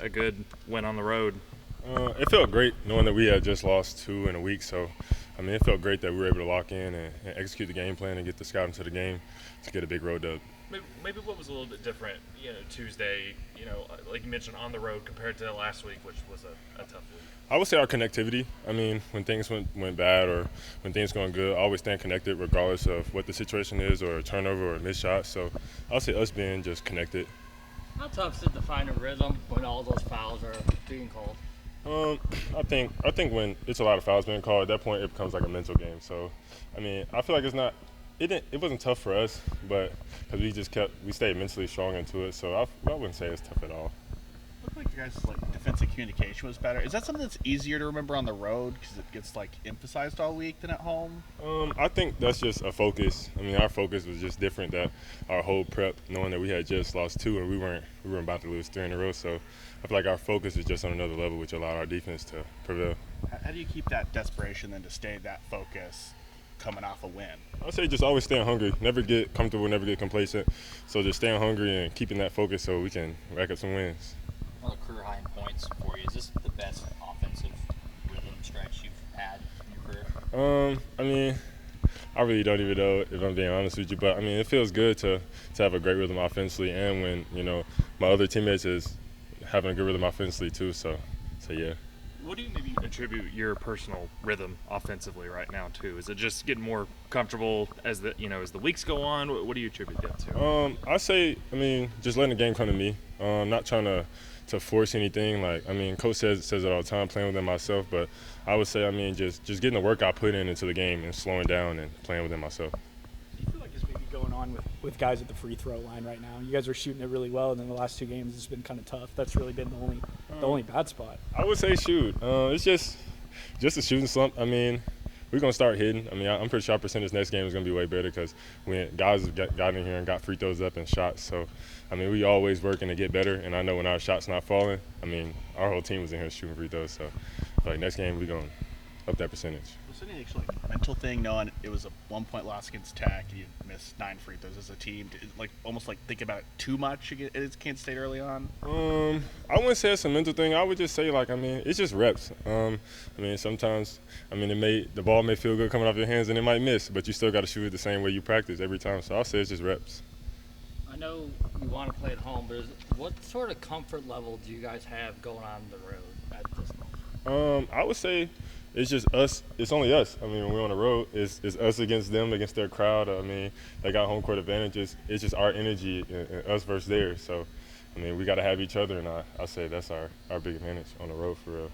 a good win on the road? It felt great knowing that we had just lost 2 in a week. So, I mean, it felt great that we were able to lock in and execute the game plan and get the scout into the game to get a big road dub. Maybe what was a little bit different, Tuesday, like you mentioned, on the road compared to last week, which was a tough week. I would say our connectivity. I mean, when things went bad or when things going good, I always staying connected regardless of what the situation is or a turnover or a missed shot. So I'll say us being just connected. How tough is it to find a rhythm when all those fouls are being called? I think when it's a lot of fouls being called, at that point it becomes like a mental game. So, I mean, I feel like it wasn't tough for us, but because we stayed mentally strong into it. So I wouldn't say it's tough at all. Looked like your guys' defensive communication was better. Is that something that's easier to remember on the road because it gets emphasized all week than at home? I think that's just a focus. I mean, our focus was just different. That our whole prep, knowing that we had just lost 2 and we weren't about to lose 3 in a row. So I feel like our focus is just on another level, which allowed our defense to prevail. How do you keep that desperation then to stay that focus coming off a win? I'd say just always staying hungry. Never get comfortable, never get complacent. So just staying hungry and keeping that focus so we can rack up some wins. Another career high in points for you. Is this the best offensive rhythm stretch you've had in your career? I mean, I really don't even know if I'm being honest with you, but I mean, it feels good to have a great rhythm offensively, and when my other teammates is having a good rhythm offensively too. So yeah. What do you maybe attribute your personal rhythm offensively right now to? Is it just getting more comfortable as the weeks go on? What do you attribute that to? I say, just letting the game come to me. Not trying to force anything. Coach says it all the time, playing within myself. But I would say, just getting the work I put into the game and slowing down and playing within myself. Do you feel like it's maybe going on with guys at the free throw line right now? You guys are shooting it really well, and then the last 2 games it's been kind of tough. That's really been the only bad spot. I would say shoot. It's just a shooting slump. We're going to start hitting. I'm pretty sure our percentage next game is going to be way better because guys have got in here and got free throws up and shots. So, we always working to get better. And I know when our shot's not falling, our whole team was in here shooting free throws. So, I feel like next game we're going to up that percentage. Was it any actually mental thing knowing it was a 1-point loss against Tech and you missed 9 free throws as a team? Almost think about it too much against Kansas State early on? I wouldn't say it's a mental thing. I would just say it's just reps. Sometimes the ball may feel good coming off your hands and it might miss, but you still got to shoot it the same way you practice every time. So I'll say it's just reps. I know you want to play at home, but what sort of comfort level do you guys have going on the road at this moment? I would say it's just us. It's only us. When we're on the road, it's us against them, against their crowd. They got home court advantages. It's just our energy and us versus theirs. So, we got to have each other, and I say that's our big advantage on the road for real.